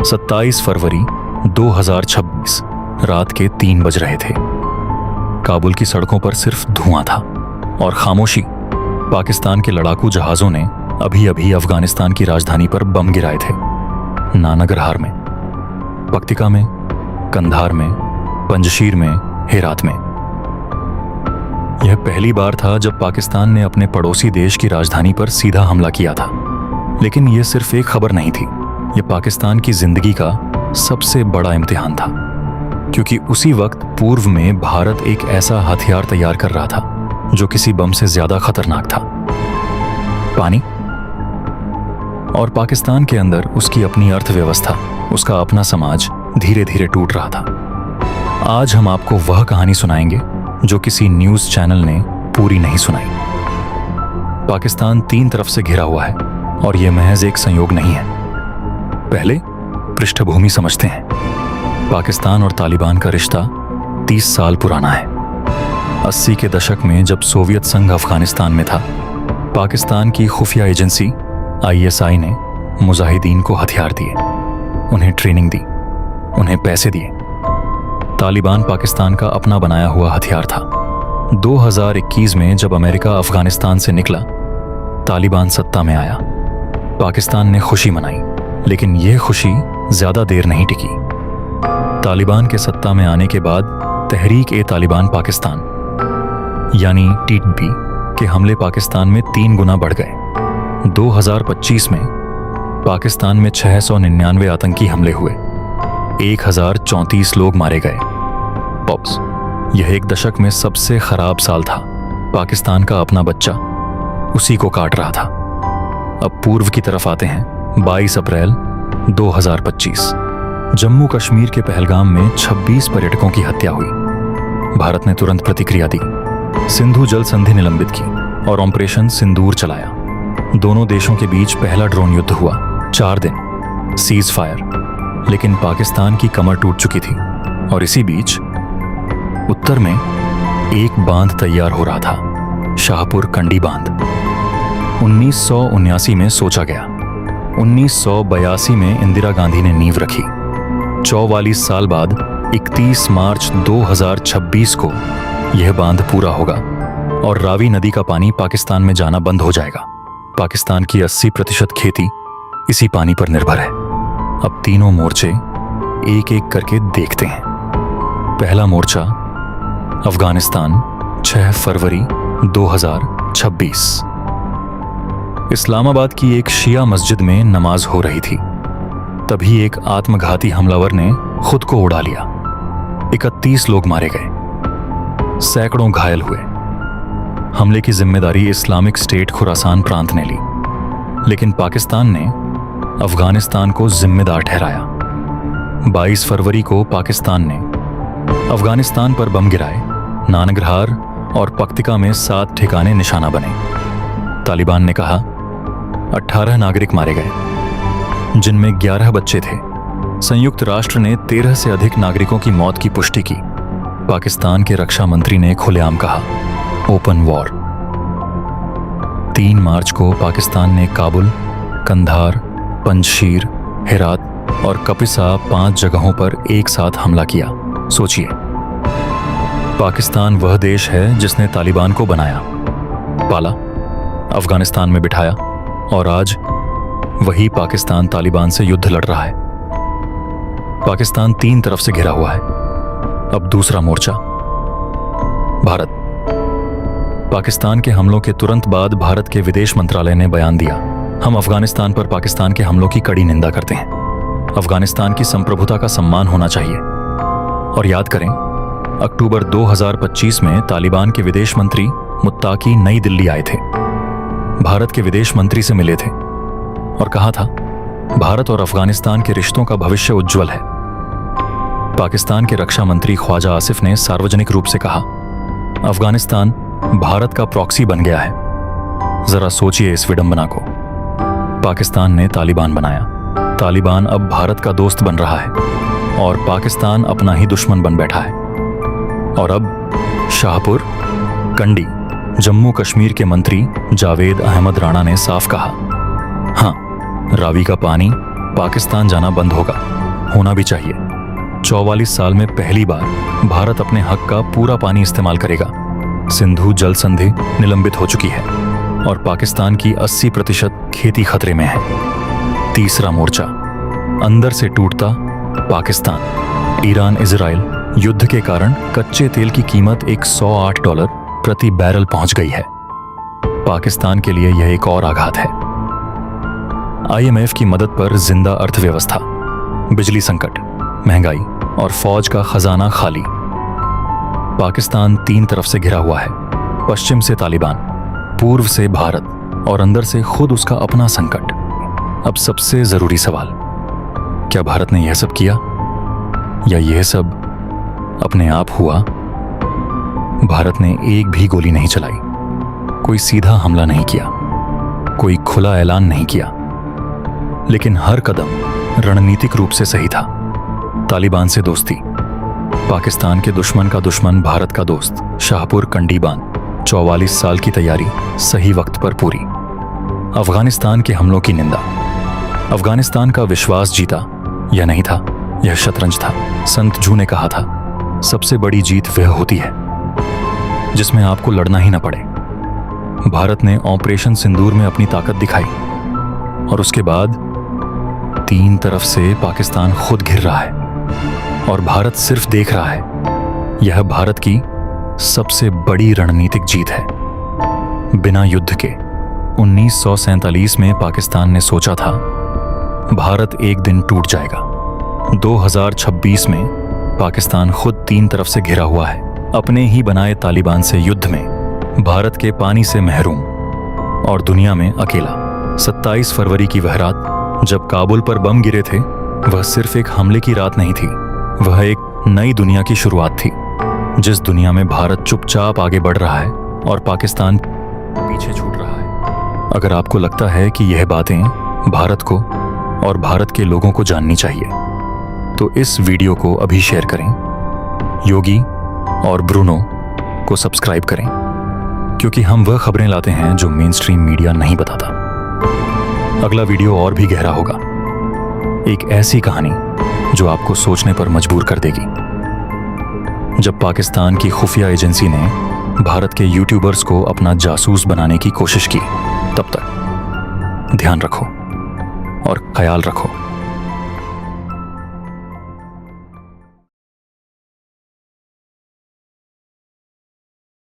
27 फरवरी 2026 रात के 3 बज रहे थे। काबुल की सड़कों पर सिर्फ धुआं था और खामोशी। पाकिस्तान के लड़ाकू जहाजों ने अभी अभी अफगानिस्तान की राजधानी पर बम गिराए थे। नानगरहार में, पक्तिका में, कंधार में, पंजशीर में, हेरात में। यह पहली बार था जब पाकिस्तान ने अपने पड़ोसी देश की राजधानी पर सीधा हमला किया था। लेकिन यह सिर्फ एक खबर नहीं थी, यह पाकिस्तान की जिंदगी का सबसे बड़ा इम्तिहान था, क्योंकि उसी वक्त पूर्व में भारत एक ऐसा हथियार तैयार कर रहा था जो किसी बम से ज्यादा खतरनाक था, पानी। और पाकिस्तान के अंदर उसकी अपनी अर्थव्यवस्था, उसका अपना समाज धीरे धीरे टूट रहा था। आज हम आपको वह कहानी सुनाएंगे जो किसी न्यूज चैनल ने पूरी नहीं सुनाई। पाकिस्तान 3 तरफ से घिरा हुआ है और यह महज एक संयोग नहीं है। पहले पृष्ठभूमि समझते हैं। पाकिस्तान और तालिबान का रिश्ता 30 साल पुराना है। 80 के दशक में जब सोवियत संघ अफगानिस्तान में था, पाकिस्तान की खुफिया एजेंसी ISI ने मुजाहिदीन को हथियार दिए, उन्हें ट्रेनिंग दी, उन्हें पैसे दिए। तालिबान पाकिस्तान का अपना बनाया हुआ हथियार था। 2021 में जब अमेरिका अफगानिस्तान से निकला, तालिबान सत्ता में आया। पाकिस्तान ने खुशी मनाई, लेकिन यह खुशी ज्यादा देर नहीं टिकी। तालिबान के सत्ता में आने के बाद तहरीक-ए-तालिबान पाकिस्तान यानी TTP के हमले पाकिस्तान में 3 गुना बढ़ गए। 2025 में पाकिस्तान में 699 आतंकी हमले हुए, 1034 लोग मारे गए। पॉप्स, यह एक दशक में सबसे खराब साल था। पाकिस्तान का अपना बच्चा उसी को काट रहा था। अब पूर्व की तरफ आते हैं। 22 अप्रैल 2025 जम्मू कश्मीर के पहलगाम में 26 पर्यटकों की हत्या हुई। भारत ने तुरंत प्रतिक्रिया दी, सिंधु जल संधि निलंबित की और ऑपरेशन सिंदूर चलाया। दोनों देशों के बीच पहला ड्रोन युद्ध हुआ। 4 दिन सीज फायर। लेकिन पाकिस्तान की कमर टूट चुकी थी और इसी बीच उत्तर में एक बांध तैयार हो रहा था, शाहपुर कंडी बांध। 1979 में सोचा गया, 1982 में इंदिरा गांधी ने नींव रखी। 44 साल बाद 31 मार्च 2026 को यह बांध पूरा होगा और रावी नदी का पानी पाकिस्तान में जाना बंद हो जाएगा। पाकिस्तान की 80% खेती इसी पानी पर निर्भर है। अब तीनों मोर्चे एक एक करके देखते हैं। पहला मोर्चा अफगानिस्तान, 6 फरवरी 2026। इस्लामाबाद की एक शिया मस्जिद में नमाज हो रही थी, तभी एक आत्मघाती हमलावर ने खुद को उड़ा लिया। 31 लोग मारे गए, सैकड़ों घायल हुए। हमले की जिम्मेदारी इस्लामिक स्टेट खुरासान प्रांत ने ली, लेकिन पाकिस्तान ने अफगानिस्तान को जिम्मेदार ठहराया। 22 फरवरी को पाकिस्तान ने अफगानिस्तान पर बम गिराए। नानगरहार और पक्तिका में 7 ठिकाने निशाना बने। तालिबान ने कहा 18 नागरिक मारे गए, जिनमें 11 बच्चे थे। संयुक्त राष्ट्र ने 13 से अधिक नागरिकों की मौत की पुष्टि की। पाकिस्तान के रक्षा मंत्री ने खुलेआम कहा, ओपन वॉर। 3 मार्च को पाकिस्तान ने काबुल, कंधार, पंजशीर, हेरात और कपिसा 5 जगहों पर एक साथ हमला किया। सोचिए, पाकिस्तान वह देश है जिसने तालिबान को बनाया, पाला, अफगानिस्तान में बिठाया और आज वही पाकिस्तान तालिबान से युद्ध लड़ रहा है। पाकिस्तान 3 तरफ से घिरा हुआ है। अब दूसरा मोर्चा भारत। पाकिस्तान के हमलों के तुरंत बाद भारत के विदेश मंत्रालय ने बयान दिया, हम अफगानिस्तान पर पाकिस्तान के हमलों की कड़ी निंदा करते हैं। अफगानिस्तान की संप्रभुता का सम्मान होना चाहिए। और याद करें, अक्टूबर 2025 में तालिबान के विदेश मंत्री मुत्ताकी नई दिल्ली आए थे, भारत के विदेश मंत्री से मिले थे और कहा था, भारत और अफगानिस्तान के रिश्तों का भविष्य उज्जवल है। पाकिस्तान के रक्षा मंत्री ख्वाजा आसिफ ने सार्वजनिक रूप से कहा, अफगानिस्तान भारत का प्रॉक्सी बन गया है। जरा सोचिए इस विडंबना को। पाकिस्तान ने तालिबान बनाया, तालिबान अब भारत का दोस्त बन रहा है और पाकिस्तान अपना ही दुश्मन बन बैठा है। और अब शाहपुर, कंडी, जम्मू कश्मीर के मंत्री जावेद अहमद राणा ने साफ कहा, हाँ, रावी का पानी पाकिस्तान जाना बंद होगा, होना भी चाहिए। 44 साल में पहली बार भारत अपने हक का पूरा पानी इस्तेमाल करेगा। सिंधु जल संधि निलंबित हो चुकी है और पाकिस्तान की 80% खेती खतरे में है। तीसरा मोर्चा, अंदर से टूटता पाकिस्तान। ईरान इजराइल युद्ध के कारण कच्चे तेल की कीमत $108 प्रति बैरल पहुंच गई है। पाकिस्तान के लिए यह एक और आघात है। IMF की मदद पर जिंदा अर्थव्यवस्था, बिजली संकट, महंगाई और फौज का खजाना खाली। पाकिस्तान 3 तरफ से घिरा हुआ है, पश्चिम से तालिबान, पूर्व से भारत और अंदर से खुद उसका अपना संकट। अब सबसे जरूरी सवाल, क्या भारत ने यह सब किया या यह सब अपने आप हुआ? भारत ने एक भी गोली नहीं चलाई, कोई सीधा हमला नहीं किया, कोई खुला ऐलान नहीं किया, लेकिन हर कदम रणनीतिक रूप से सही था। तालिबान से दोस्ती, पाकिस्तान के दुश्मन का दुश्मन भारत का दोस्त, शाहपुर कंडी बांध, 44 साल की तैयारी सही वक्त पर पूरी। अफगानिस्तान के हमलों की निंदा, अफगानिस्तान का विश्वास जीता यह नहीं था, यह शतरंज था। संत जू ने कहा था, सबसे बड़ी जीत वह होती है जिसमें आपको लड़ना ही न पड़े। भारत ने ऑपरेशन सिंदूर में अपनी ताकत दिखाई और उसके बाद 3 तरफ से पाकिस्तान खुद घिर रहा है और भारत सिर्फ देख रहा है। यह भारत की सबसे बड़ी रणनीतिक जीत है। बिना युद्ध के 1947 में पाकिस्तान ने सोचा था भारत एक दिन टूट जाएगा। 2026 में पाकिस्तान खुद 3 तरफ से घिरा हुआ है, अपने ही बनाए तालिबान से युद्ध में, भारत के पानी से महरूम और दुनिया में अकेला। 27 फरवरी की वह रात जब काबुल पर बम गिरे थे, वह सिर्फ एक हमले की रात नहीं थी, वह एक नई दुनिया की शुरुआत थी। जिस दुनिया में भारत चुपचाप आगे बढ़ रहा है और पाकिस्तान पीछे छूट रहा है। अगर आपको लगता है कि यह बातें भारत को और भारत के लोगों को जाननी चाहिए, तो इस वीडियो को अभी शेयर करें। योगी और ब्रूनो को सब्सक्राइब करें, क्योंकि हम वह खबरें लाते हैं जो मेन स्ट्रीम मीडिया नहीं बताता। अगला वीडियो और भी गहरा होगा, एक ऐसी कहानी जो आपको सोचने पर मजबूर कर देगी। जब पाकिस्तान की खुफिया एजेंसी ने भारत के यूट्यूबर्स को अपना जासूस बनाने की कोशिश की, तब तक ध्यान रखो और ख्याल रखो।